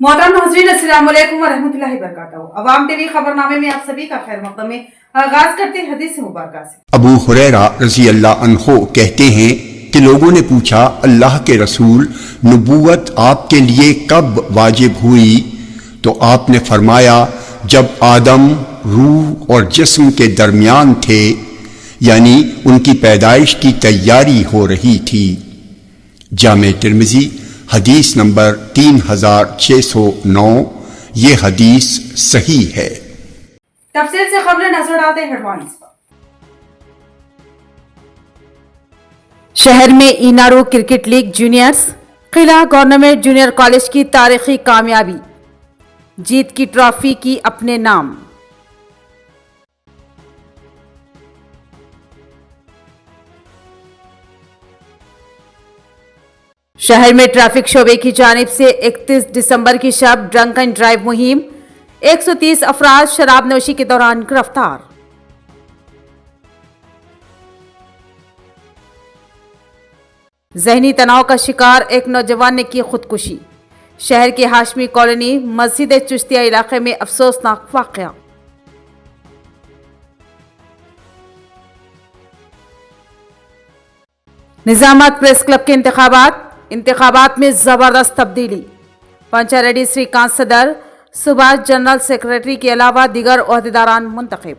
मोहतरम नाज़रीन, अस्सलाम वालेकुम व रहमतुल्लाहि व बरकातहू। अवाम टीवी खबरनामे में आप सभी का खैर मक़दम में आगाज करते हैं हदीस मुबारक से। अबू हुरैरा रज़ी अल्लाह अन्हो कहते हैं कि लोगों ने पूछा, अल्लाह के रसूल, नबूवत आपके लिए कब वाजिब हुई? तो आपने फरमाया, जब आदम रूह और जिस्म के दरमियान थे, यानी उनकी पैदाइश की तैयारी हो रही थी। जामे तिर्मिज़ी हदीस नंबर 3609। ये हदीस सही है। तफसील से खबरें नजर डालते हैं हेडलाइंस पर। शहर में इनारो क्रिकेट लीग जूनियर्स, किला गवर्नमेंट जूनियर कॉलेज की तारीखी कामयाबी, जीत की ट्रॉफी की अपने नाम। शहर में ट्रैफिक शोबे की जानिब से 31 दिसंबर की शब ड्रंक एंड ड्राइव मुहिम, 130 अफराद शराब नोशी के दौरान गिरफ्तार। जहनी तनाव का शिकार एक नौजवान ने की खुदकुशी। शहर के हाशमी कॉलोनी मस्जिद चुश्तिया इलाके में अफसोसनाक वाकया। निजामाबाद प्रेस क्लब के इंतखाबात में जबरदस्त तब्दीली। पंचारेड्डी श्रीकांत सदर, सुभाष जनरल सेक्रेटरी के अलावा दीगर ओहदेदारान मुंतखब।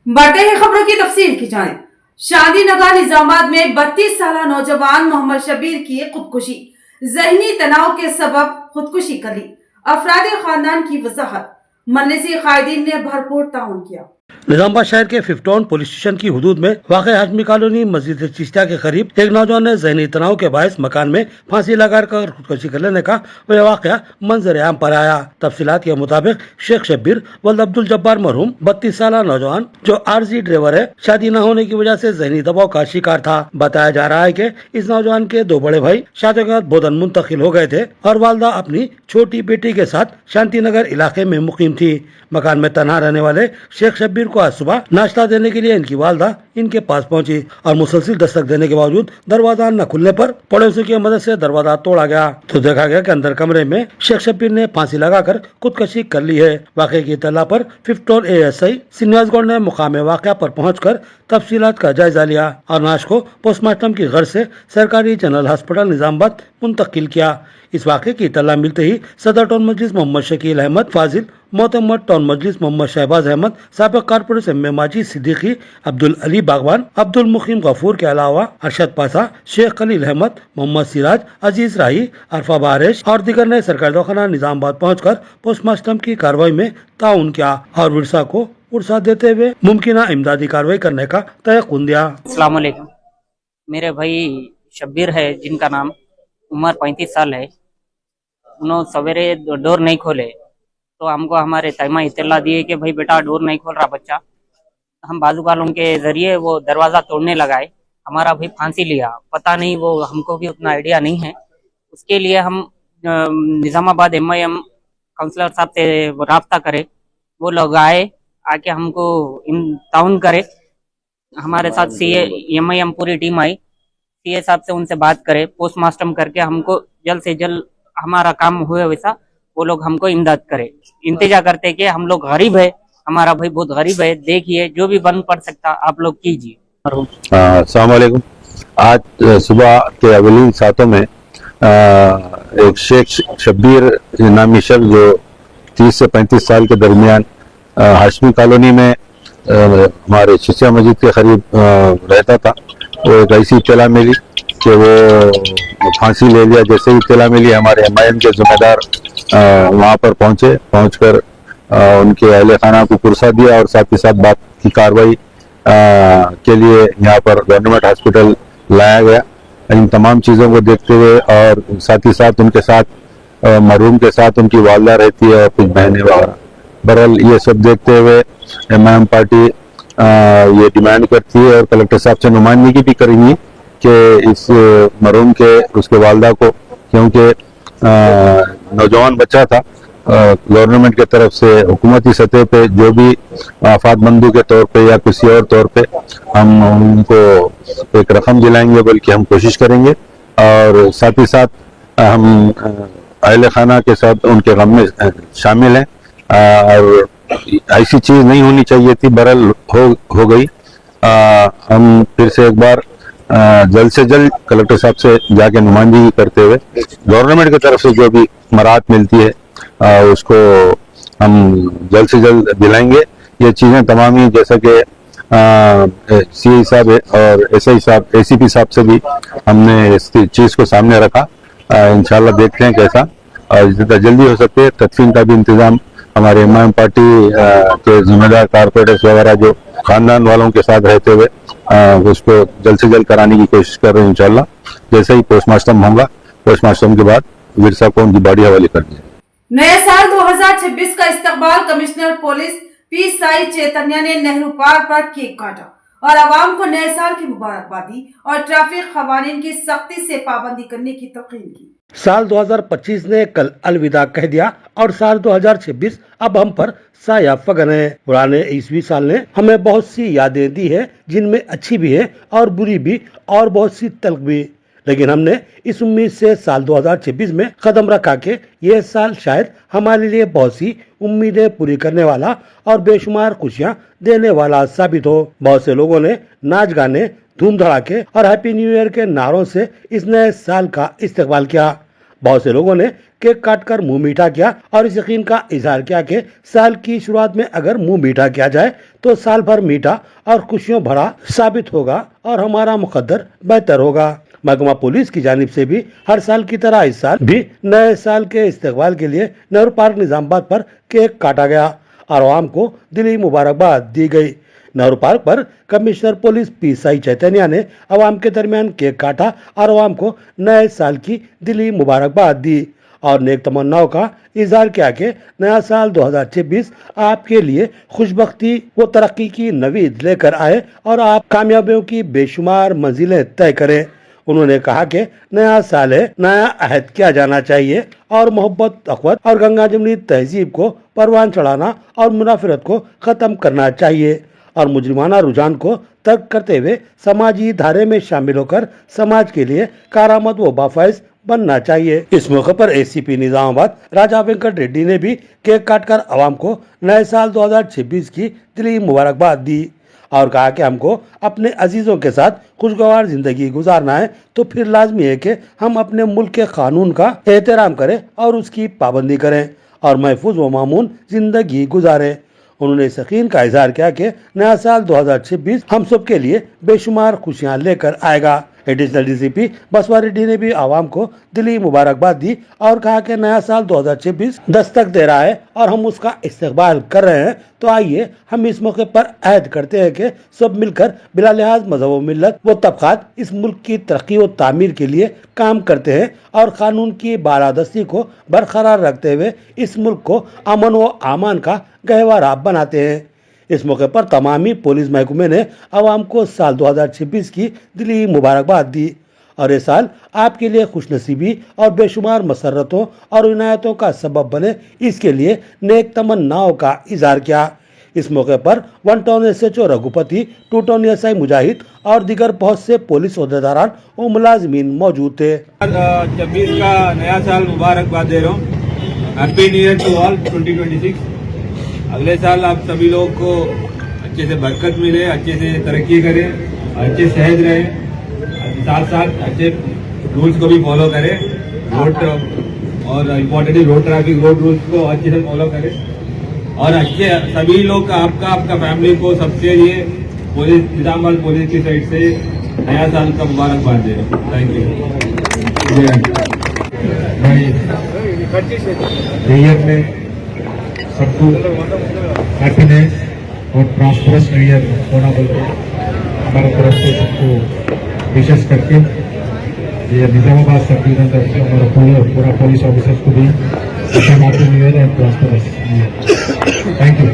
बढ़ते हैं खबरों की तफसील की जानिब। शादी नगर निजामाबाद में 32 साल नौजवान मोहम्मद शब्बीर की खुदकुशी। जहनी तनाव के सबब खुदकुशी कर ली। अफराद खानदान की वजाहत, मजलिसी कायदीन ने भरपूर ताउन किया। निजामाबाद शहर के 5 टाउन पुलिस स्टेशन की हुदूद में वाक़ हाशमी कॉलोनी मस्जिद चिश्तिया के करीब एक नौजवान ने जहनी तनाव के बायस मकान में फांसी लगाकर खुदकुशी कर लेने का वह वाक़या मंजर आम पर आया। तफसीलात के मुताबिक शेख शब्बीर वल्द अब्दुल जब्बार मरहूम 32 साल नौजवान जो आरजी ड्राइवर है, शादी न होने की वजह से जहनी दबाव का शिकार था। बताया जा रहा है कि इस नौजवान के 2 बड़े भाई शादी के बाद बोधन मुंतकिल हो गए थे और वालदा अपनी छोटी बेटी के साथ शांति नगर इलाके में मुकीम थी। मकान में तनहा रहने वाले शेख शब्बीर को आज सुबह नाश्ता देने के लिए इनकी वालदा इनके पास पहुंची और मुसलसल दस्तक देने के बावजूद दरवाजा न खुलने पर पड़ोसियों की मदद से दरवाजा तोड़ा गया तो देखा गया कि अंदर कमरे में शेख शब्बीर ने फांसी लगाकर खुदकुशी कर ली है। वाक़े की इत्तला पर 5 टाउन ASI श्रीनिवास गौड़ ने मुकाम वाक़या पर पहुंचकर तफसीलात का जायजा लिया और लाश को पोस्टमार्टम की गर्ज से सरकारी जनरल हॉस्पिटल निजामाबाद मुंतकिल किया। इस वाक़े की इत्तला मिलते ही सदर टाउन मजलिस मोहम्मद शकील अहमद फाजिल, मोहतमद टाउन मजलिस मोहम्मद शहबाज अहमद, साबिक़ कारपोरेटर एम माजिद सिद्दीकी, अब्दुल अली बागवान, अब्दुल मुकीम गफूर के अलावा अरशद पासा, शेख खलील अहमद, मोहम्मद सिराज, अजीज राही, अरफा बारिश और दीगर ने सरकारी दवाखाना निजामाबाद पहुंचकर पोस्टमार्टम की कार्रवाई में ताउन किया और विरसा को उर्सा देते हुए मुमकिन इमदादी कार्रवाई करने का तयक़ुन दिया। अस्सलाम वालेकुम। मेरे भाई शब्बीर है, जिनका नाम, उम्र 35 साल है। उन्होंने सवेरे डोर नहीं खोले तो हमको हमारे तैमा इत्तला दिए कि भाई बेटा डोर नहीं खोल रहा बच्चा। हम बाजू वालों के जरिए वो दरवाज़ा तोड़ने लगाए। हमारा भाई फांसी लिया, पता नहीं, वो हमको भी उतना आइडिया नहीं है। उसके लिए हम निजामाबाद MIM काउंसलर साहब से राब्ता करे। वो लोग आके हमको ताउन करे। हमारे साथ MIM पूरी टीम आई, CA साहब से उनसे बात करे, पोस्टमार्टम करके हमको जल्द से जल्द हमारा काम हुए वैसा वो लोग हमको इमदाद करे। इंतजार करते कि हम लोग गरीब है, हमारा भाई बहुत गरीब है, देखिए जो भी बन पड़ सकता आप लोग कीजिए। अस्सलाम वालेकुम। आज सुबह के अवलीन सातों में एक शेख शब्बीर नामी शख्स जो 30 से 35 साल के दरमियान हाशमी कॉलोनी में हमारे चिश्तिया मस्जिद के करीब रहता था, वो एक ऐसी इत्तला मिली कि वो फांसी ले लिया। जैसे ही इत्तला मिली, हमारे MIM के जिम्मेदार वहाँ पर पहुंचकर उनके अहले खाना को पुरसा दिया और साथ ही साथ बात की कार्रवाई के लिए यहाँ पर गवर्नमेंट हॉस्पिटल लाया गया। इन तमाम चीज़ों को देखते हुए और साथ ही साथ उनके साथ मरहूम के साथ उनकी वालदा रहती है और कुछ बहनें वगैरह। बहरहाल ये सब देखते हुए MIM पार्टी ये डिमांड करती है और कलेक्टर साहब से नुमाइंदगी भी करेंगी कि इस मरहूम के उसके वालदा को, क्योंकि नौजवान बच्चा था, गवर्नमेंट के तरफ से हुकूमती सतह पे जो भी आफात बंदू के तौर पे या किसी और तौर पे हम उनको एक रकम दिलाएंगे, बल्कि हम कोशिश करेंगे اور ساتھ ہی ساتھ ہم اہل خانہ کے ساتھ ان کے غم میں شامل ہیں، اور ایسی چیز نہیں ہونی چاہیے تھی، برحال ہو گئی۔ ہم پھر سے ایک بار جلد سے جلد کلکٹر صاحب سے جا کے نمائندگی کرتے ہوئے گورنمنٹ کی طرف سے جو بھی مراعات ملتی ہے اس کو ہم جلد سے جلد دلائیں گے۔ یہ چیزیں تمام ہی جیسا کہ سی آئی صاحب اور ایس آئی صاحب، اے سی پی صاحب سے بھی ہم نے اس چیز کو سامنے رکھا۔ انشاءاللہ دیکھتے ہیں کیسا، اور جتنا جلدی ہو سکے تدفین کا بھی انتظام ہمارے امام پارٹی کے ذمہ دار کارپوریٹرز وغیرہ جو خاندان والوں کے ساتھ رہتے ہوئے اس کو جلد سے جلد کرانے کی کوشش کر رہے ہیں انشاءاللہ۔ جیسے ہی پوسٹ مارٹم ہوگا، پوسٹ مارٹم کے بعد ورثہ کو ان کی باڈی حوالے کر دی جائے۔ نئے سال 2026 کا استقبال کمشنر پولیس پی سائی چیتنیا نے نہرو پارک پر کیک کاٹا اور عوام کو نئے سال کی مبارکباد دی اور ٹریفک قوانین کی سختی سے پابندی کرنے کی تلقین کی۔ سال 2025 نے کل الوداع کہہ دیا اور سال 2026 اب ہم پر سایہ فگن ہے۔ پرانے عیسوی سال نے ہمیں بہت سی یادیں دی ہے، جن میں اچھی بھی ہے اور بری بھی، اور بہت سی تلخ بھی، لیکن ہم نے اس امید سے سال 2026 میں قدم رکھا کہ یہ سال شاید ہمارے لیے بہت سی امیدیں پوری کرنے والا اور بے شمار خوشیاں دینے والا ثابت ہو۔ بہت سے لوگوں نے ناچ گانے، دھوم دھڑاکے اور ہیپی نیو ایئر کے نعروں سے اس نئے سال کا استقبال کیا۔ بہت سے لوگوں نے کیک کاٹ کر منہ میٹھا کیا اور اس یقین کا اظہار کیا کہ سال کی شروعات میں اگر منہ میٹھا کیا جائے تو سال بھر میٹھا اور خوشیوں بھرا ثابت ہوگا اور ہمارا مقدر بہتر ہوگا۔ محکمہ پولیس کی جانب سے بھی ہر سال کی طرح اس سال بھی نئے سال کے استقبال کے لیے نہرو پارک نظام آباد پر کیک کاٹا گیا اور عوام کو دلی مبارکباد دی گئی۔ نہرو پارک پر کمشنر پولیس پی سائی چیتنیا نے عوام کے درمیان کیک کاٹا اور عوام کو نئے سال کی دلی مبارکباد دی اور نیک تمناؤں کا اظہار کیا کہ نیا سال 2026 آپ کے لیے خوشبختی و ترقی کی نوید لے کر آئے اور آپ کامیابیوں کی بے شمار منزلیں طے کریں۔ انہوں نے کہا کہ نیا سال ہے، نیا عہد کیا جانا چاہیے اور محبت، اخوت اور گنگا جمنی تہذیب کو پروان چڑھانا اور منافرت کو ختم کرنا چاہیے اور مجرمانہ رجحان کو ترک کرتے ہوئے سماجی دھارے میں شامل ہو کر سماج کے لیے کارآمد و باعث بننا چاہیے۔ اس موقع پر اے سی پی نظام آباد راجا وینکٹ ریڈی نے بھی کیک کاٹ کر عوام کو نئے سال 2026 کی دلی مبارکباد دی اور کہا کہ ہم کو اپنے عزیزوں کے ساتھ خوشگوار زندگی گزارنا ہے تو پھر لازمی ہے کہ ہم اپنے ملک کے قانون کا احترام کریں اور اس کی پابندی کریں اور محفوظ و مامون زندگی گزاریں۔ انہوں نے اس یقین کا اظہار کیا کہ نیا سال 2026 ہم سب کے لیے بے شمار خوشیاں لے کر آئے گا۔ ایڈیشنل ڈی سی پی بسوا ریڈی نے بھی عوام کو دلی مبارکباد دی اور کہا کہ نیا سال 2026 دستک دے رہا ہے اور ہم اس کا استقبال کر رہے ہیں، تو آئیے ہم اس موقع پر عہد کرتے ہیں کہ سب مل کر بلا لحاظ مذہب و ملت و طبقات اس ملک کی ترقی و تعمیر کے لیے کام کرتے ہیں اور قانون کی بالادستی کو برقرار رکھتے ہوئے اس ملک کو امن و امان کا گہوارہ بناتے ہیں۔ اس موقع پر تمامی پولیس محکمے نے عوام کو سال 2026 کی دلی مبارکباد دی اور یہ سال آپ کے لیے خوش نصیبی اور بے شمار مسرتوں اور عنایتوں کا سبب بنے، اس کے لیے نیک تمناؤں کا اظہار کیا۔ اس موقع پر 1 town S H O Raghupathi, 2 town S I Mujahid اور دیگر بہت سے پولیس عہدیداران و ملازمین موجود تھے۔ 26 کا نیا سال مبارکباد دے رہا ہوں۔ Happy new year to all 2026۔ اگلے سال آپ سبھی لوگ کو اچھے سے برکت ملے، اچھے سے ترقی کریں، اچھے صحت رہیں، ساتھ ساتھ اچھے رولز کو بھی فالو کریں، روڈ اور importantly road traffic road rules کو اچھے سے فالو کریں اور اچھے سبھی لوگ آپ کا فیملی کو سب کے لیے پولیس نظام آباد پولیس کی سائڈ سے نیا سال کا مبارکباد دے رہا ہوں۔ Thank you. ایئر میں سب کو ہیپینس اور پراسپرس نیو ایئر ہونا بولتے ہمارے طرف سے سب کو وشز کر کے یہ نظام آباد سب ڈویژن طرف سے ہمارا پورا پولیس آفیسرس کو بھی happy new year and prosperous new year. Thank you.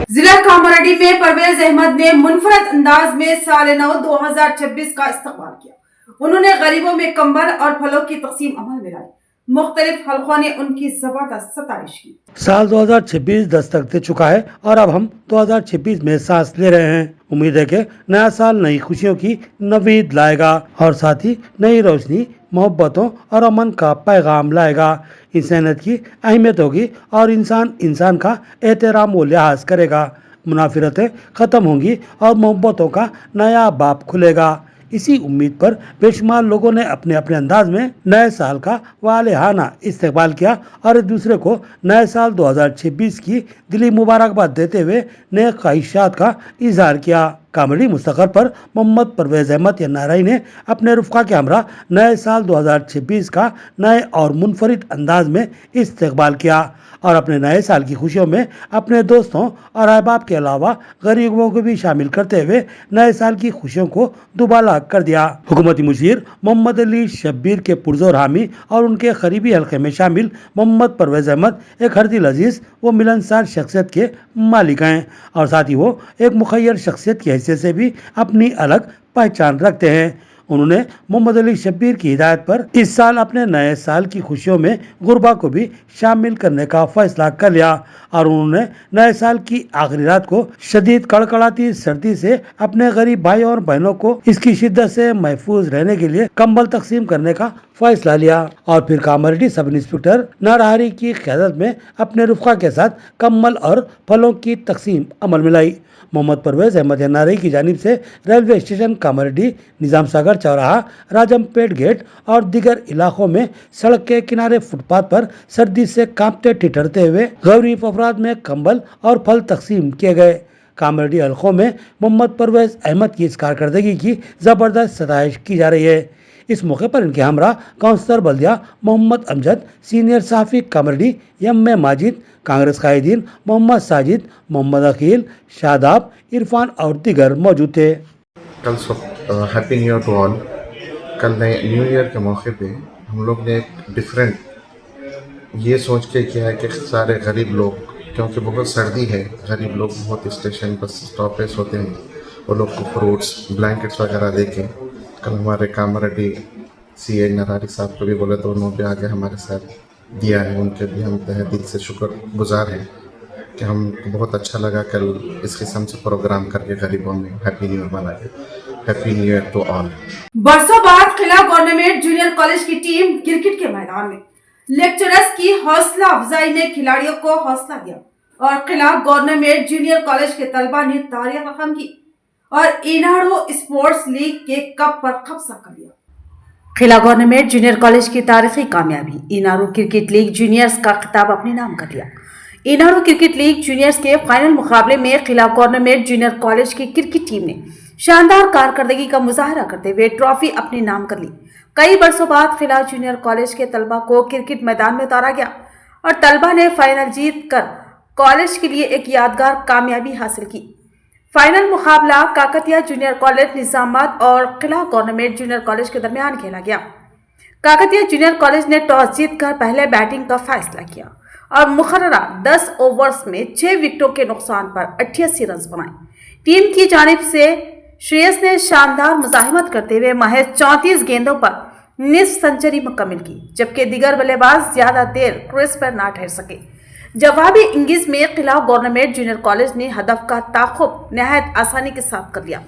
ضلع کاماریڈی میں پرویز احمد نے منفرد انداز میں سال نو 2026 کا استقبال کیا۔ انہوں نے غریبوں میں کمبل اور پھلوں کی تقسیم عمل میں لائی۔ مختلف حلقوں نے ان کی زبردست ستائش کی۔ سال 2026 دستک دے چکا ہے اور اب ہم 2026 میں سانس لے رہے ہیں۔ امید ہے کہ نیا سال نئی خوشیوں کی نوید لائے گا اور ساتھ ہی نئی روشنی، मोहब्बतों और अमन का पैगाम लाएगा। इंसानियत की अहमियत होगी और इंसान इंसान का एहतराम व लिहाज करेगा। मुनाफिरतें ख़त्म होंगी और मोहब्बतों का नया बाब खुलेगा। इसी उम्मीद पर बेशुमार लोगों ने अपने अपने अंदाज में नए साल का वालेहाना इस्तकबाल किया और एक दूसरे को नए साल 2026 की दिली मुबारकबाद देते हुए नए ख्वाहिशात का इजहार किया। कॉमेडी मुस्तकर पर मोहम्मद परवेज अहमद नाराई ने अपने रुफ़का के हमरा नए साल 2026 का नए और मुनफरिद अंदाज में इस्तकबाल किया और अपने नए साल की खुशियों में अपने दोस्तों और अहबाब के अलावा गरीबों को भी शामिल करते हुए नए साल की खुशियों को दुबाला कर दिया। हुकूमती मुशीर मोहम्मद अली शब्बीर के पुरजोर हामी और उनके करीबी हल्के में शामिल मोहम्मद परवेज अहमद एक हरदिल अजीज व मिलनसार शख्सियत के मालिक हैं और साथ ही वो एक मुखय्यर शख्सियत की हैसियत से भी अपनी अलग पहचान रखते हैं। उन्होंने मोहम्मद अली शब्बीर की हिदायत पर इस साल अपने नए साल की खुशियों में गुरबा को भी शामिल करने का फैसला कर लिया और उन्होंने नए साल की आखिरी रात को शदीद कड़कड़ाती सर्दी से अपने गरीब भाई और बहनों को इसकी शिद्दत से महफूज रहने के लिए कंबल तकसीम करने का फैसला लिया और फिर कामारेड्डी सब इंस्पेक्टर नारहारी की क़यादत में अपने रुफ़का के साथ कंबल और फलों की तकसीम अमल में लाई। मोहम्मद परवेज अहमद नारई की जानिब से रेलवे स्टेशन कामारेड्डी, निज़ाम सागर चौराहा, राजमपेट गेट और दीगर इलाकों में सड़क के किनारे फुटपाथ पर सर्दी से कांपते ठिठुरते हुए गरीब अफराद में कंबल और फल तकसीम किए गए। कामारेड्डी हलकों में मोहम्मद परवेज अहमद की इस कारकर्दगी की ज़बरदस्त सताइश की जा रही है। इस मौके पर इनके हमरा काउंसलर बल्दिया मोहम्मद अमजद, सीनियर सहाफ़ी कामारेड्डी एम माजिद, कांग्रेस कायदीन मोहम्मद साजिद, मोहम्मद अकील, शादाब, इरफान और दीगर मौजूद थे। कल happy new year to all. कल नए न्यू ईयर के मौके पे हम लोग ने एक डिफरेंट ये सोच के किया है कि सारे गरीब लोग, क्योंकि बहुत सर्दी है, गरीब लोग बहुत स्टेशन बस स्टॉपेज होते हैं, वो लोग को फ्रूट्स ब्लैंकेट्स वगैरह दे के कल हमारे कामारेड्डी CA नारहारी साहब को भी बोले तो उन्होंने भी आगे हमारे साथ दिया है। उनके भी हम तहे दिल से शुक्रगुजार हैं कि हमको बहुत अच्छा लगा कल इस किस्म से प्रोग्राम करके गरीबों में हैप्पी न्यू ईयर मना के। Happy new year to all. बरसों बाद किला गवर्नमेंट जूनियर कॉलेज की टीम क्रिकेट के मैदान में लेक्चरर्स की हौसला अफजाई ने खिलाड़ियों को हौसला दिया और किला गवर्नमेंट जूनियर कॉलेज के तलबा ने तालियां रकम की और इनाडो स्पोर्ट्स लीग के कप पर कब्जा कर लिया। किला गवर्नमेंट जूनियर कॉलेज की तारीखी कामयाबी, इनाडो क्रिकेट लीग जूनियर्स का खिताब अपने नाम कर लिया। इनाडो क्रिकेट लीग जूनियर्स के फाइनल मुकाबले में किला गवर्नमेंट जूनियर कॉलेज की क्रिकेट टीम ने शानदार कारकर्दगी का मुजाहरा करते हुए ट्रॉफी अपने नाम कर ली। कई बरसों बाद किला जूनियर कॉलेज के तलबा को क्रिकेट मैदान में उतारा गया और तलबा ने फाइनल जीत कर कॉलेज के लिए एक यादगार कामयाबी हासिल की। फाइनल मुकाबला काकतिया जूनियर कॉलेज निजामाबाद और किला गवर्नमेंट जूनियर कॉलेज के दरमियान खेला गया। काकतिया जूनियर कॉलेज ने टॉस जीतकर पहले बैटिंग का फैसला किया और मुकर्ररा 10 ओवर्स में 6 विकेटों के नुकसान पर 88 रन बनाए। टीम की जानिब से श्रेयस ने शानदार मुजाहिमत करते हुए महज 34 गेंदों पर निस्फ सेंचुरी मुकम्मल की, जबकि दीगर बल्लेबाज ज्यादा देर क्रीज पर ना ठहर सके। जवाबी इंगिज में किला गवर्नमेंट जूनियर कॉलेज ने हदफ का ताक़ुब निहायत आसानी के साथ कर लिया।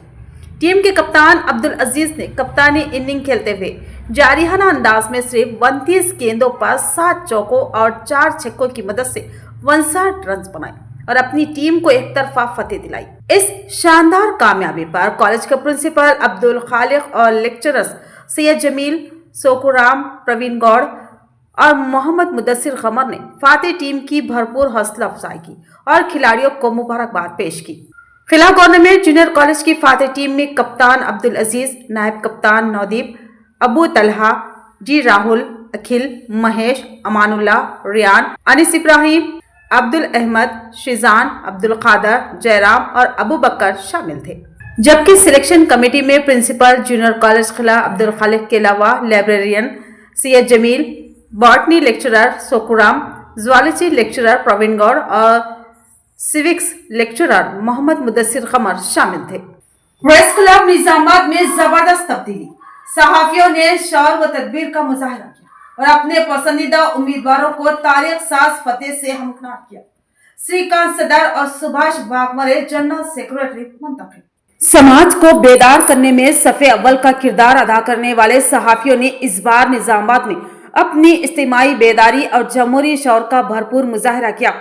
टीम के कप्तान अब्दुल अजीज ने कप्तानी इनिंग खेलते हुए जारिहाना अंदाज में सिर्फ 29 गेंदों पर 7 चौकों और 4 छक्कों की मदद से 59 रन बनाए और अपनी टीम को एक तरफा फतेह दिलाई। इस शानदार कामयाबी पर कॉलेज के प्रिंसिपल अब्दुल खालिक और लेक्चरर्स सैयद जमील, सोकुराम, प्रवीण गौड़ और मोहम्मद मुदस्सिर कमर ने फातेह टीम की भरपूर हौसला अफजाई की और खिलाड़ियों को मुबारकबाद पेश की। किला गवर्नमेंट जूनियर कॉलेज की फातेह टीम में कप्तान अब्दुल अजीज, नायब कप्तान नौदीप, अबू तलहा, जी राहुल, अखिल, महेश, अमानुल्ला, रियान, अनिस इब्राहिम, अब्दुल अहमद, शिजान, अब्दुल कादर, जयराम और अबू बकर शामिल थे। जबकि सिलेक्शन कमेटी में principal junior college Qila Abdul Khaliq के अलावा librarian Syed Jameel, botany lecturer Sokuram, zoology lecturer Praveen Goud और सिविक्स लेक्चरर मोहम्मद मुदस्सिर कमर शामिल थे। प्रेस क्लब निजामाबाद में जबरदस्त तब्दीली, सहाफियों ने शौर व तदबीर का मुजाहरा किया और अपने पसंदीदा उम्मीदवारों को तारीख साज फतेह से हमकिनार किया। श्रीकांत सदर और सुभाष वाघमरे जनरल सेक्रेटरी मुंतखब। समाज को बेदार करने में सफ़े अव्वल का किरदार अदा करने वाले सहाफियों ने इस बार निजामाबाद में अपनी इज्तिमाई बेदारी और जमहूरी शौर का भरपूर मुजाहरा किया।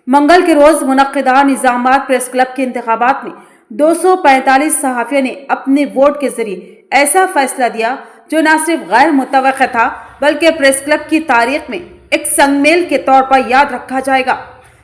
मंगल के रोज मुनक्किदा निजामाबाद प्रेस क्लब के इंतखाबात में 245 सहाफियों ने अपने वोट के जरिए ऐसा फैसला दिया जो न सिर्फ गैर मुतवक्का था बल्कि प्रेस क्लब की तारीख में एक संगमेल के तौर पर याद रखा जाएगा।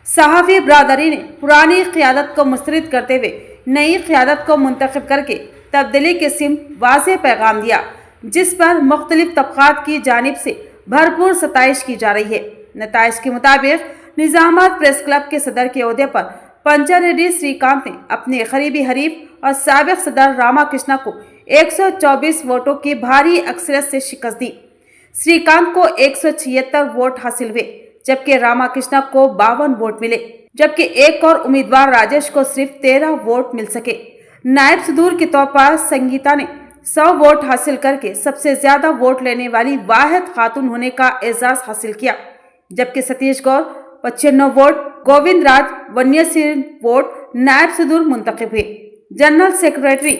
सहाफी बरादरी ने पुरानी क़ियादत को मुस्तरद करते हुए नई क़ियादत को मुंतखब करके तब्दीली के सिमत वाज़ेह पैगाम दिया, जिस पर मुख्तलिफ तबक़ात की जानिब से भरपूर सताइश की जा रही है। नताइज के मुताबिक निजामाबाद प्रेस क्लब के सदर के ओहदे पर पंचारेड्डी श्रीकांत ने अपने करीबी हरीफ और साबिक सदर रामाकृष्णा को 124 वोटों की भारी अक्सरियत से शिकस्त दी। श्रीकांत को 176 वोट हासिल हुए जबकि रामाकृष्णा को 52 वोट मिले, जबकि एक और उम्मीदवार राजेश को सिर्फ 13 वोट मिल सके। नायब सदूर के तौर पर संगीता ने 100 वोट हासिल करके सबसे ज्यादा वोट लेने वाली वाहिद खातून होने का एजाज हासिल किया, जबकि सतीश गौर 95 वोट, गोविंद राज 79 वोट नायब सदूर मुंतखब हुए। जनरल सेक्रेटरी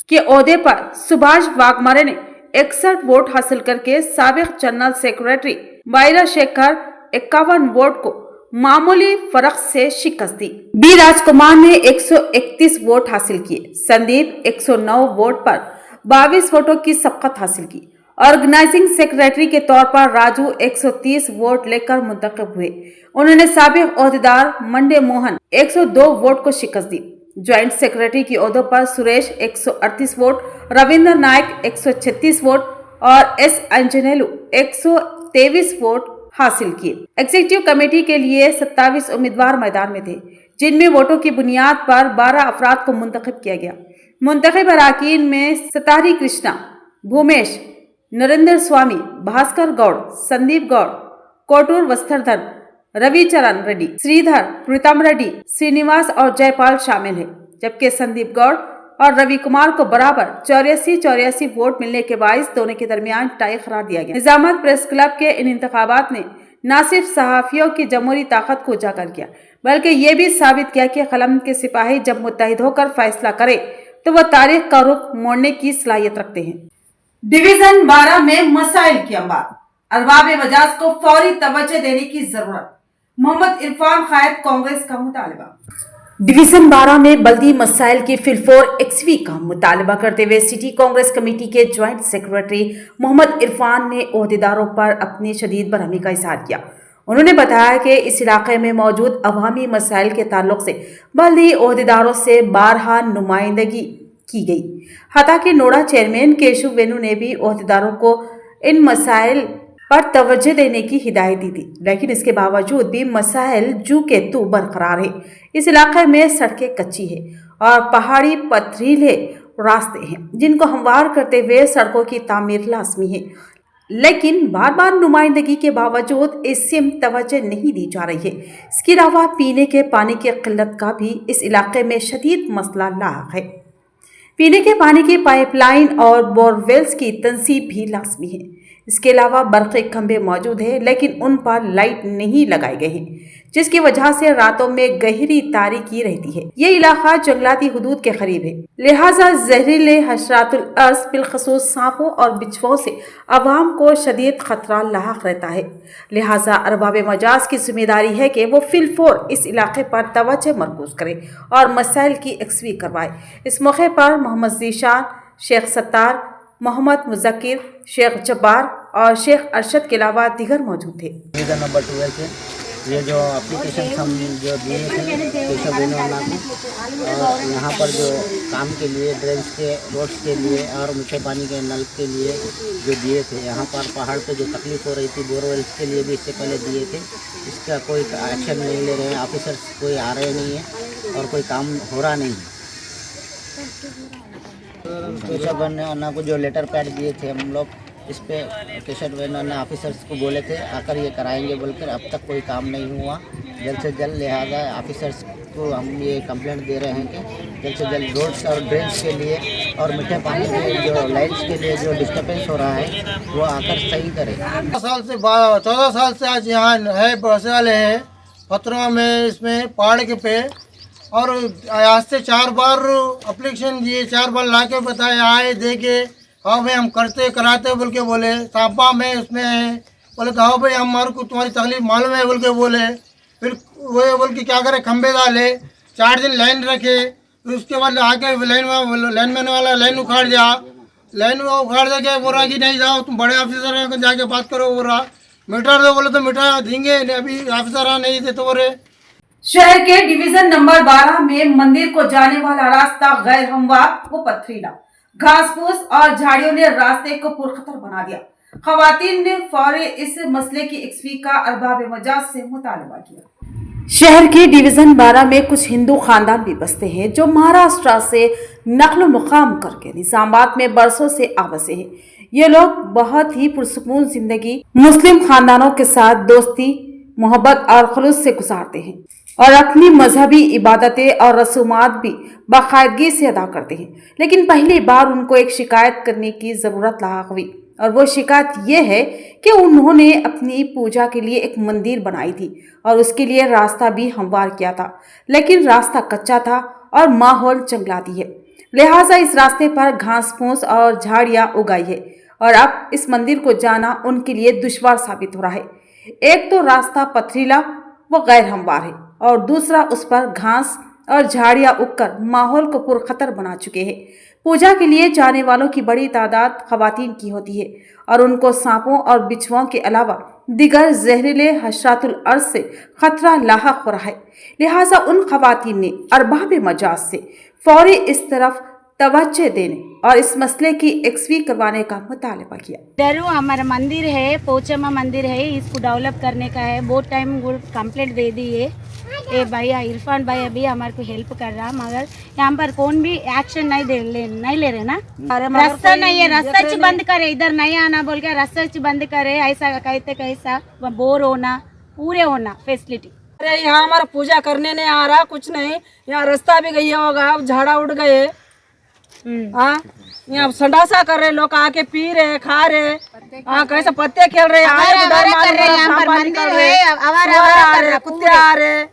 के ओहदे पर सुभाष वाघमारे ने 61 वोट हासिल करके साबिक जनरल सेक्रेटरी बायरा शेखर 51 वोट को मामूली फर्क से शिकस्त दी। बी राजकुमार ने 131 वोट हासिल किए। संदीप 109 वोट पर 22 वोटों की सबकत हासिल की। ऑर्गेनाइजिंग सेक्रेटरी के तौर पर राजू 130 वोट लेकर मुंतखब हुए। उन्होंने साबिक ओहदेदार मंडे मोहन 102 वोट को शिकस्त दी। ज्वाइंट सेक्रेटरी की ओहदों पर सुरेश 138 वोट, रविंद्र नायक 136 वोट और एस अंजनेलू 123 वोट हासिल किए। एग्जीक्यूटिव कमेटी के लिए 27 उम्मीदवार मैदान में थे, जिनमें वोटों की बुनियाद पर 12 अफराद को मुंतखब किया गया। मुंतखब अरकान में सतारी कृष्णा, भूमेश, नरेंद्र स्वामी, भास्कर गौड़, संदीप गौड़, कोटूर वस्त्रधर, रविचरण रेड्डी, श्रीधर, प्रीतम रेड्डी, श्रीनिवास और जयपाल शामिल हैं, जबकि संदीप गौड़ और रवि कुमार को बराबर 84 वोट मिलने के बाइस दोनों के दरमियान टाई करार दिया गया। निजामाबाद प्रेस क्लब के इन इंतखाबात ने न सिर्फ सहाफियों की जमहूरी ताकत को उजागर किया बल्कि ये भी साबित किया कि कलम के सिपाही जब मुत्तहिद होकर फैसला करे तो वह तारीख का रुख मोड़ने की सलाहियत रखते हैं। डिवीजन 12 में मसाइल की अंबार, अरबाब मजाज को फौरी तवज्जो देने की जरूरत। मोहम्मद इरफान खायद कांग्रेस का मुतालबा। डिवीजन 12 में बल्दी मसाइल की फिलफोर एक्सवी का मुतालबा करते हुए सिटी कांग्रेस कमेटी के ज्वाइंट सेक्रेटरी मोहम्मद इरफान ने ओहदेदारों पर अपनी शदीद बरहमी का इजहार किया। उन्होंने बताया कि इस इलाके में मौजूद अवामी मसाइल के ताल्लुक से बल्दी ओहदेदारों से बारहा नुमाइंदगी की गई। हालांकि नोडा चेयरमैन केशव वेणु ने भी ओहदेदारों को इन मसाइल पर तवज्जो देने की हिदायत दी थी, लेकिन इसके बावजूद भी मसाइल जू के तू बरकरार है। इस इलाके में सड़कें कच्ची है और पहाड़ी पथरीले रास्ते हैं, जिनको हमवार करते हुए सड़कों की तामीर लाजमी है, लेकिन बार बार नुमाइंदगी के बावजूद इस सिमत तवज्जो नहीं दी जा रही है। इसके अलावा पीने के पानी की किल्लत का भी इस इलाके में शदीद मसला लाहक है। पीने के पानी की पाइपलाइन और बोरवेल्स की तंसीब भी लाजमी है। इसके अलावा बरक़ी खंभे मौजूद हैं, लेकिन उन पर लाइट नहीं लगाए गए हैं, जिसकी वजह से रातों में गहरी तारीकी रहती है। ये इलाका जंगलाती हुदूद के करीब है, लिहाजा जहरीले हशरातुल अर्ज़ बिलखसूस सांपों और बिच्छुओं से अवाम को शदीद खतरा लाहक रहता है। लिहाजा अरबाब मजाज की जिम्मेदारी है कि वो फिलफोर इस इलाके पर तवज्जो मरकूज करे और मसाइल की एक्सवी करवाए। इस मौके पर मोहम्मद ज़ीशान, शेख सत्तार, मोहम्मद मुज़क्किर, शेख जब्बार और शेख अरशद के अलावा दीगर मौजूद थे। डिवीज़न नंबर 12 से ये जो एप्लीकेशन हम जो दिए थे केशव वेणु अन्ना को, और यहाँ पर जो काम के लिए ड्रेन्स के रोड्स के लिए और मीठे पानी के नल के लिए जो दिए थे, यहाँ पर पहाड़ पे जो तकलीफ हो रही थी बोरवेल्स के लिए भी इससे पहले दिए थे, इसका कोई एक्शन नहीं ले रहे हैं, ऑफिसर्स कोई आ रहे नहीं हैं और कोई काम हो रहा नहीं है। केशव वेणु अन्ना को जो लेटर पैड दिए थे हम लोग, इस पे केशव वेणु अन्ना ऑफिसर्स को बोले थे आकर ये कराएंगे बोलकर, अब तक कोई काम नहीं हुआ। जल्द से जल्द लिहाजा ऑफिसर्स को हम ये कंप्लेंट दे रहे हैं कि जल्द से जल्द रोड्स और ड्रेन्स के लिए और मीठे पानी के जो लाइट्स के लिए जो डिस्टर्बेंस हो रहा है वो आकर सही करें। 14 साल से आज यहाँ है बसे वाले हैं पत्थरों में, इसमें पहाड़ के पे और आज से 4 बार अप्लीकेशन दिए, 4 बार ला के बताए, आए देखे, हाँ भाई हम करते कराते बोल के बोले, सांपा में उसमें है, बोले तो हाँ भाई हमारे को तुम्हारी तकलीफ मालूम है बोल के बोले। फिर वो बोल के क्या करे, खंबे डाले, 4 दिन लाइन रखे, फिर उसके बाद आके लाइनमैन वाला लाइन उखाड़ दिया। लाइन उखाड़ दे के बोल रहा कि नहीं जाओ तुम बड़े ऑफिसर को जाके बात करो, बोल रहा मीटर दो, बोले तो मीटर देंगे, अभी ऑफिसर नहीं दे तो बोले। शहर के डिवीजन नंबर 12 में मंदिर को जाने वाला रास्ता गैर हमवार व पथरीला, घास फूस और झाड़ियों ने रास्ते को पुरखतर बना दिया। खवातीन ने फौरी इस मसले की एक्सपी का अरबाब मजाज से मुतालबा किया। शहर के डिवीजन 12 में कुछ हिंदू खानदान भी बसते हैं जो महाराष्ट्र से नक्ल मुकाम करके निजामाबाद में बरसों से आबसे हैं। ये लोग बहुत ही पुरसुकून जिंदगी मुस्लिम खानदानों के साथ दोस्ती, मोहब्बत और खुलूस से गुजारते हैं और अपनी मजहबी इबादतें और रसूमात भी बाकायदगी से अदा करते हैं। लेकिन पहली बार उनको एक शिकायत करने की ज़रूरत लाहक हुई और वो शिकायत ये है कि उन्होंने अपनी पूजा के लिए एक मंदिर बनाई थी और उसके लिए रास्ता भी हमवार किया था, लेकिन रास्ता कच्चा था और माहौल जंगलाती है, लिहाजा इस रास्ते पर घास फूस और झाड़ियाँ उगाई है और अब इस मंदिर को जाना उनके लिए दुश्वार साबित हो रहा है। एक तो रास्ता पथरीला व गैर हमवार है और दूसरा उस पर घास और झाड़ियां उगकर माहौल को पुरखतर बना चुके हैं। पूजा के लिए जाने वालों की बड़ी तादाद खवातीन की होती है और उनको सांपों और बिच्छुओं के अलावा दिगर जहरीले हशरातुल अर्ज से खतरा लाहक हो रहा है, लिहाजा उन खवातीन ने अरबाब मजाज से फौरी इस तरफ तवज्जो देने और इस मसले की एक्सपी करवाने का मुतालबा किया। इधर हमारा मंदिर है, पोचम्मा मंदिर है, इसको डेवलप करने का है। बहुत टाइम कंप्लेंट दे दी है। ये भैया इरफान भाई अभी हमारे को हेल्प कर रहा, मगर यहाँ पर कौन भी एक्शन नहीं ले रहे ना। रास्ता नहीं है, रास्ता बंद करे, इधर नहीं आना बोल के रास्ता बंद करे, ऐसा कहते कैसा बोर होना, पूरे होना फैसिलिटी। अरे यहाँ हमारा पूजा करने नहीं आ रहा, कुछ नहीं, यहाँ रास्ता भी गई होगा, झाड़ा उड़ गए, हाँ यहाँ संडासा कर रहे लोग, आके पी रहे, खा रहे, हाँ कैसे पत्ते खेल रहे, कुत्ते आ रहे,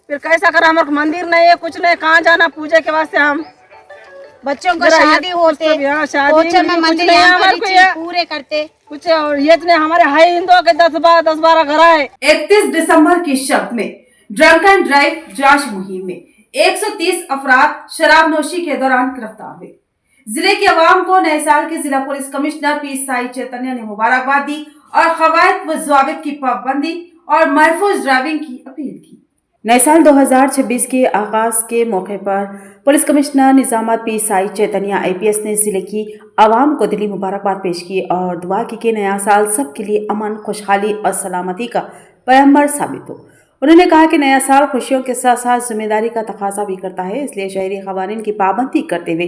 फिर कैसा कर, हमारे मंदिर नहीं है, कुछ नहीं, कहाँ जाना पूजे के वास्ते। हम बच्चों को शादी होते पूरे करते कुछ, और ये हमारे हाई हिंदुओं के 10-12 घर है। 31 दिसंबर की शब में ड्रंक एंड ड्राइव जांच मुहिम में 130 अफराद शराबनोशी के दौरान गिरफ्तार हुए। जिले के अवाम को नए साल के जिला पुलिस कमिश्नर पी साई चैतन्य ने मुबारकबाद दी और कवायद व ज़वाबित की पाबंदी और महफूज ड्राइविंग की अपील की। नए साल 2026 के आगाज के मौके पर police commissioner Nizamabad P Sai Chaitanya IPS ने जिले की आवाम को दिली मुबारकबाद पेश की और दुआ की कि नया साल सबके लिए अमन, खुशहाली और सलामती का पैगंबर साबित हो। उन्होंने कहा कि नया साल खुशियों के साथ साथ जिम्मेदारी का तकाजा भी करता है, इसलिए शहरी क़वानीन की पाबंदी करते हुए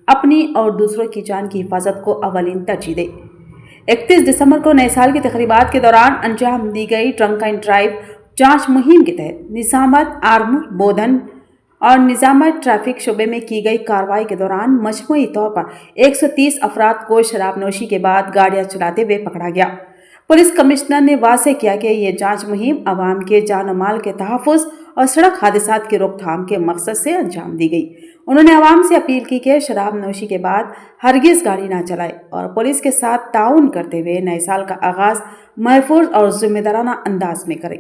अपनी और दूसरों की जान की हिफाजत को अवलीन तरजीह दे। 31 दिसंबर को नए साल की तकरीबात के दौरान अंजाम दी गई ड्रंक एंड ड्राइव जांच मुहिम के तहत निजामाबाद, आरमूर, बोधन और निजामाबाद ट्रैफिक शोबे में की गई कार्रवाई के दौरान मजमूई तौर पर 130 अफराद को शराबनोशी के बाद गाड़ियां चलाते हुए पकड़ा गया। पुलिस कमिश्नर ने वाज़ेह किया कि ये जांच मुहिम आवाम के जान और माल के तहफ़्फ़ुज़ और सड़क हादसात की रोकथाम के मकसद से अंजाम दी गई। उन्होंने आवाम से अपील की कि शराबनोशी के बाद हरगिज़ गाड़ी ना चलाए और पुलिस के साथ ताउन करते हुए नए साल का आगाज़ महफूज और जिम्मेदाराना अंदाज में करें।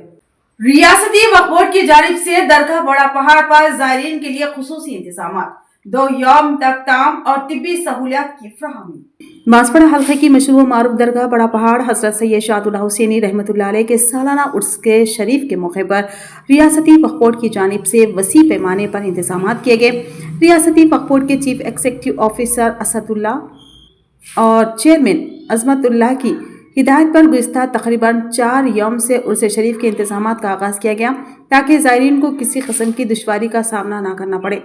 रियासती वक्फ बोर्ड की जानिब से दरगाह बड़ा पहाड़ पर ज़ायरीन के लिए खुसूसी इंतजामात, 2 यौम तक ताम और तिब्बी सहूलियात की फराहमी। बांसवाड़ा हल्के की मशहूर मारूफ दरगाह बड़ा पहाड़ हज़रत सैयद शाहदुल्लाह हुसैनी रहमतुल्लाह अलैह के सालाना उर्स के शरीफ के मौके पर रियासती वक्फ बोर्ड की जानिब से वसी पैमाने पर इंतजामात किए गए। रियासती वक्फ बोर्ड के चीफ एग्जीक्यूटिव ऑफिसर असदुल्ला और चेयरमैन अजमतुल्लाह की हिदायत पर गुज़िश्ता तकरीबन 4 यौम से उर्स शरीफ के इंतजामात का आगाज़ किया गया ताकि ज़ायरीन को किसी किस्म की दुश्वारी का सामना न करना पड़े।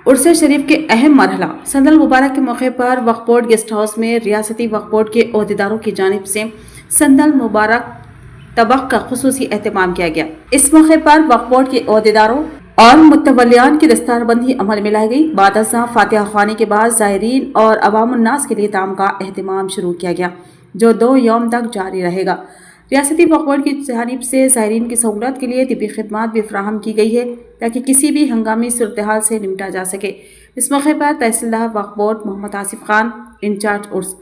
उर्स शरीफ के अहम मरहला संदल मुबारक के मौके पर वक्फ बोर्ड गेस्ट हाउस में रियासती वक्फ बोर्ड के अहदेदारों की जानिब से संदल मुबारक तबक का खुसूसी एहतमाम किया गया। इस मौके पर वक्फ बोर्ड के अहदेदारों और मुतवल्लियान की दस्तारबंदी अमल में लाई गई। बाद अज़ां फातिहा ख़्वानी के बाद ज़ायरीन और अवामुन्नास के लिए ताम का एहतमाम शुरू किया गया जो 2 यौम तक जारी रहेगा। ریاستی وقف بورڈ کی جانب سے زائرین کی سہولت کے لیے طبی خدمات بھی فراہم کی گئی ہے تاکہ کسی بھی ہنگامی صورتحال سے نمٹا جا سکے۔ اس موقع پر تحصیلدار وقف بورڈ محمد آصف خان انچارج عرس،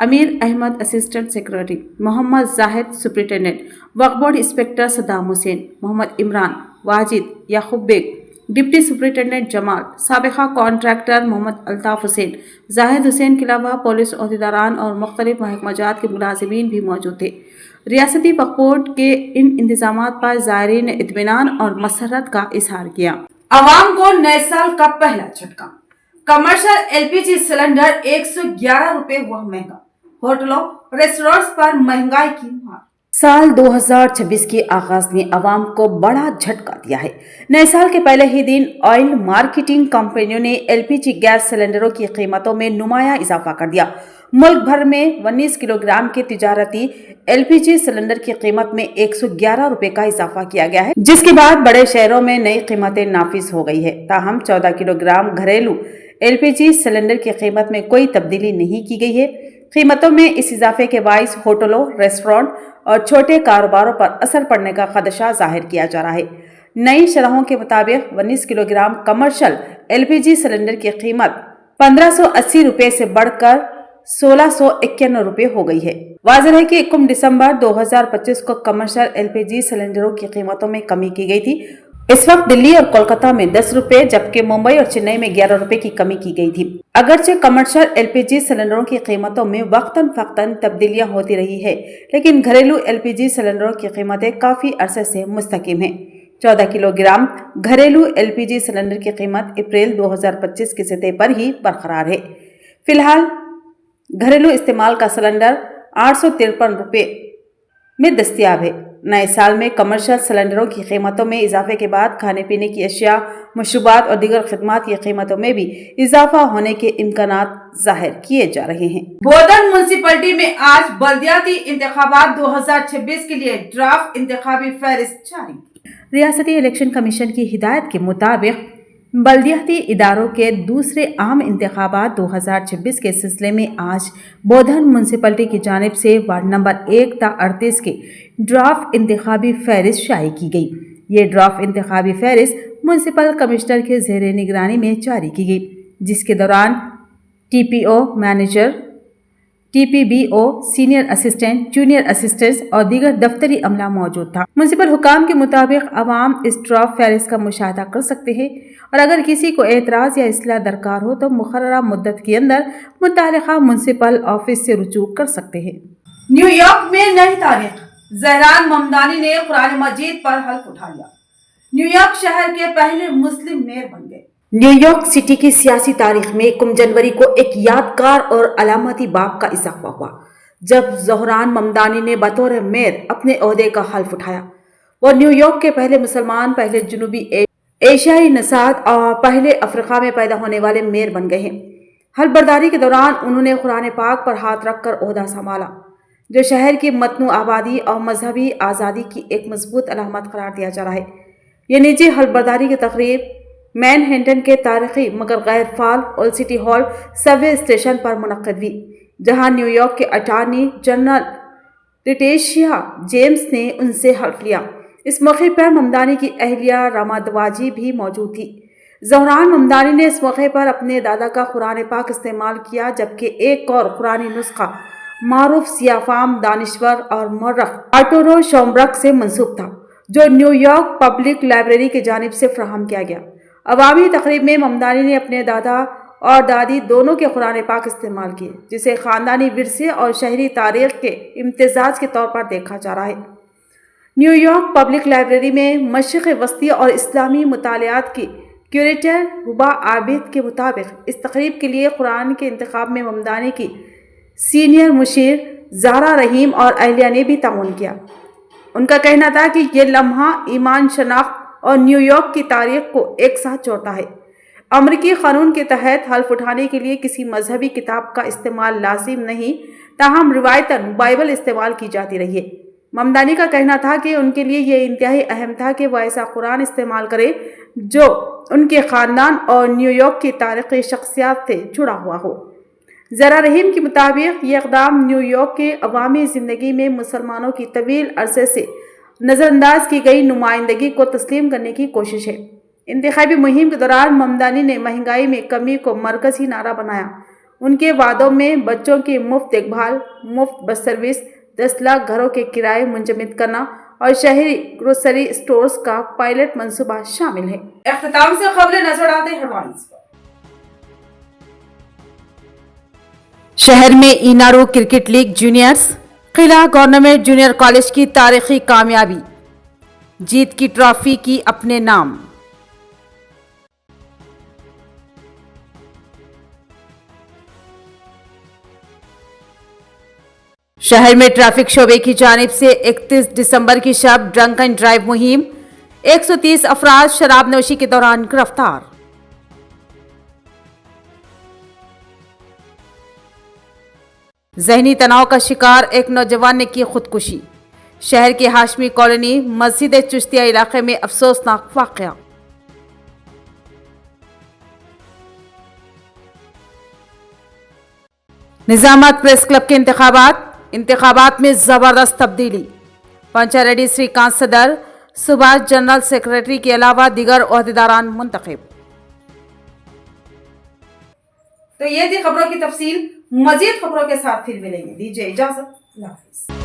امیر احمد اسسٹنٹ سیکرٹری، محمد زاہد سپرنٹینڈنٹ، وقف بورڈ انسپکٹر صدام حسین، محمد عمران، واجد، یعقوب بیگ، ڈپٹی سپرنٹینڈنٹ جمال، سابقہ کانٹریکٹر محمد الطاف حسین، زاہد حسین کے علاوہ پولیس عہدیداران اور مختلف محکمہ جات کے ملازمین بھی موجود تھے۔ ریاستی وقف بورڈ کے ان انتظامات پر زائرین نے اطمینان اور مسرت کا اظہار کیا۔ عوام کو نئے سال کا پہلا جھٹکا، کمرشل LPG سلنڈر 111 روپے ہوا مہنگا، ہوٹلوں ریسٹورینٹس پر مہنگائی کی مار۔ سال 2026 کے آغاز نے عوام کو بڑا جھٹکا دیا ہے۔ نئے سال کے پہلے ہی دن آئل مارکیٹنگ کمپنیوں نے LPG گیس سلنڈروں کی قیمتوں میں نمایاں اضافہ کر دیا۔ ملک بھر میں 19 کلو گرام کے تجارتی LPG سلنڈر کی قیمت میں 111 روپے کا اضافہ کیا گیا ہے، جس کے بعد بڑے شہروں میں نئی قیمتیں نافذ ہو گئی ہے۔ تاہم 14 کلو گرام گھریلو LPG سلنڈر کی قیمت میں کوئی تبدیلی نہیں کی گئی ہے۔ قیمتوں میں اس اضافے کے باعث ہوٹلوں، ریسٹورینٹ اور چھوٹے کاروباروں پر اثر پڑنے کا خدشہ ظاہر کیا جا رہا ہے۔ نئی شرحوں کے مطابق 19 kilo gram commercial LPG cylinder کی قیمت 1580 روپے سے بڑھ کر 1691 روپے ہو گئی ہے۔ واضح ہے کہ 1 دسمبر 2025 کو کمرشل LPG سلنڈروں کی قیمتوں میں کمی کی گئی تھی۔ اس وقت دلی اور کولکاتہ میں 10 روپے جبکہ ممبئی اور چنئی میں 11 روپے کی کمی کی گئی تھی۔ اگرچہ کمرشل LPG سلنڈروں کی قیمتوں میں وقتاً فوقتاً تبدیلیاں ہوتی رہی ہے، لیکن گھریلو LPG سلنڈروں کی قیمتیں کافی عرصے سے مستحکم ہیں۔ 14 کلو گرام گھریلو LPG سلنڈر کی قیمت اپریل 2025 کی سطح پر ہی برقرار ہے۔ فی الحال گھریلو استعمال کا سلنڈر 853 روپے میں دستیاب ہے۔ نئے سال میں کمرشل سلنڈروں کی قیمتوں میں اضافے کے بعد کھانے پینے کی اشیاء، مشروبات اور دیگر خدمات کی قیمتوں میں بھی اضافہ ہونے کے امکانات ظاہر کیے جا رہے ہیں۔ بودھن میونسپلٹی میں آج بلدیاتی انتخابات 2026 کے لیے ڈرافٹ انتخابی فہرست جاری۔ ریاستی الیکشن کمیشن کی ہدایت کے مطابق بلدیاتی اداروں کے دوسرے عام انتخابات 2026 کے سلسلے میں آج بودھن میونسپلٹی کی جانب سے وارڈ نمبر 1 تا 38 کے ڈرافٹ انتخابی فہرست شائع کی گئی۔ یہ ڈرافٹ انتخابی فہرست میونسپل کمشنر کے زیر نگرانی میں جاری کی گئی، جس کے دوران TPO manager, TPBO، senior assistant, junior assistants اور دیگر دفتری عملہ موجود تھا۔ میونسپل حکام کے مطابق عوام اس ڈرافٹ فہرست کا مشاہدہ کر سکتے ہیں اور اگر کسی کو اعتراض یا اصلاح درکار ہو تو مقررہ مدت کے اندر متعلقہ میونسپل آفس سے رجوع کر سکتے ہیں۔ نیو یارک میں نئی تاریخ، زہران ممدانی نے قرآن مجید پر حلف اٹھا لیا۔ نیو یارک شہر کے پہلے مسلم میئر بن گئے۔ نیو یارک سٹی کی سیاسی تاریخ میں 1 جنوری کو ایک یادگار اور علامتی باب کا اضافہ ہوا جب زہران ممدانی نے بطور میئر اپنے عہدے کا حلف اٹھایا۔ وہ نیو یارک کے پہلے مسلمان، پہلے جنوبی ایشیائی نژاد اور پہلے افریقہ میں پیدا ہونے والے میئر بن گئے ہیں۔ حلف برداری کے دوران انہوں نے قرآن پاک پر ہاتھ رکھ کر عہدہ سنبھالا، جو شہر کی متنوع آبادی اور مذہبی آزادی کی ایک مضبوط علامت قرار دیا جا رہا ہے۔ یہ نجی حلف برداری کی تقریب مین ہیٹن کے تاریخی مگر غیر فعال اولڈ سٹی ہال سب وے اسٹیشن پر منعقد ہوئی، جہاں نیو یارک کے اٹارنی جنرل لیٹیشیا جیمز نے ان سے حلف لیا۔ اس موقع پر ممدانی کی اہلیہ رامادواجی بھی موجود تھی۔ زہران ممدانی نے اس موقع پر اپنے دادا کا قرآن پاک استعمال کیا، جبکہ ایک اور قرآنی نسخہ معروف سیاہ فام دانشور اور مورخ آرٹورو شومبرگ سے منسوب تھا، جو نیو یارک پبلک لائبریری کی جانب سے فراہم کیا گیا۔ عوامی تقریب میں ممدانی نے اپنے دادا اور دادی دونوں کے قرآن پاک استعمال کیے، جسے خاندانی ورثے اور شہری تاریخ کے امتزاج کے طور پر دیکھا جا رہا ہے۔ نیو یارک پبلک لائبریری میں مشرق وسطی اور اسلامی مطالعات کی کیوریٹر ہبا عابد کے مطابق اس تقریب کے لیے قرآن کے انتخاب میں ممدانی کی سینئر مشیر زہرا رحیم اور اہلیہ نے بھی تعاون کیا۔ ان کا کہنا تھا کہ یہ لمحہ ایمان شناخت اور نیو یارک کی تاریخ کو ایک ساتھ جوڑتا ہے۔ امریکی قانون کے تحت حلف اٹھانے کے لیے کسی مذہبی کتاب کا استعمال لازم نہیں، تاہم روایتاً بائبل استعمال کی جاتی رہی ہے۔ ممدانی کا کہنا تھا کہ ان کے لیے یہ انتہائی اہم تھا کہ وہ ایسا قرآن استعمال کرے جو ان کے خاندان اور نیو یارک کی تاریخی شخصیات سے جڑا ہوا ہو۔ ذرا رحیم کے مطابق یہ اقدام نیو یارک کے عوامی زندگی میں مسلمانوں کی طویل عرصے سے نظر انداز کی گئی نمائندگی کو تسلیم کرنے کی کوشش ہے۔ انتخابی مہم کے دوران ممدانی نے مہنگائی میں کمی کو مرکزی نعرہ بنایا۔ ان کے وعدوں میں بچوں کی مفت دیکھ بھال، مفت بس سروس، 10 لاکھ گھروں کے کرائے منجمد کرنا اور شہری گروسری سٹورز کا پائلٹ منصوبہ شامل ہے۔ اختتام سے خبریں نظر آتے ہیڈلائنز پر۔ شہر میں اینارو کرکٹ لیگ جونیئرز، قلعہ گورنمنٹ جونیئر کالج کی تاریخی کامیابی، جیت کی ٹرافی کی اپنے نام۔ شہر میں ٹریفک شعبے کی جانب سے 31 دسمبر کی شب ڈرنک اینڈ ڈرائیو مہم، 130 افراد شراب نوشی کے دوران گرفتار۔ ذہنی تناؤ کا شکار ایک نوجوان نے کی خودکشی، شہر کے ہاشمی کالونی مسجد چشتیہ علاقے میں افسوسناک واقعہ۔ نظامت پریس کلب کے انتخابات میں زبردست تبدیلی، پنچا ریڈی سری کانت صدر، سبھاش جنرل سیکرٹری کے علاوہ دیگر عہدیداران منتخب۔ تو یہ تھی خبروں کی تفصیل، مزید خبروں کے ساتھ پھر ملیں گے، دیجیے اجازت، اللہ حافظ۔